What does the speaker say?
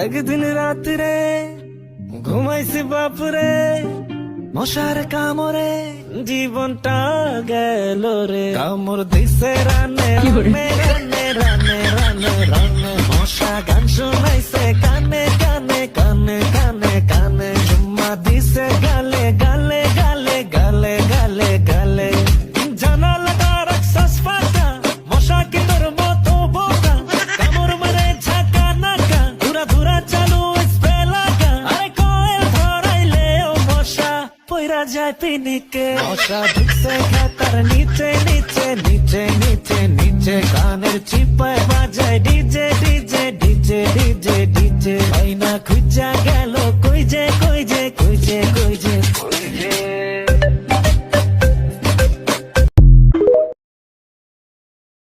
একদিন রাত্রে ঘুমাইছি বাপুরে, মশার কামড়ে জীবনটা গেল রে। কামড় দিছে রানে রানে রানে রানে রানে রানে, মশা গান শোনাইছে কানে কানে কানে কানে কানে, চুম্মা দিছে গালে গালে গালে গালে গালে গালে। জানালাটা রাখছাস ফাটা, মশা কি তোর মতো বোকা, কামড় মারে ঝাঁকা নাকা, ধুরা ধুরা চালু স্প্রে লাগা। আরে কয়েল ধরাইলেও মশা পইরা যায় পিনিকে। মশা ঢুকছে খাতার নিচে নিচে নিচে নিচে নিচে, কানের চিপায় বাজায় ডিজে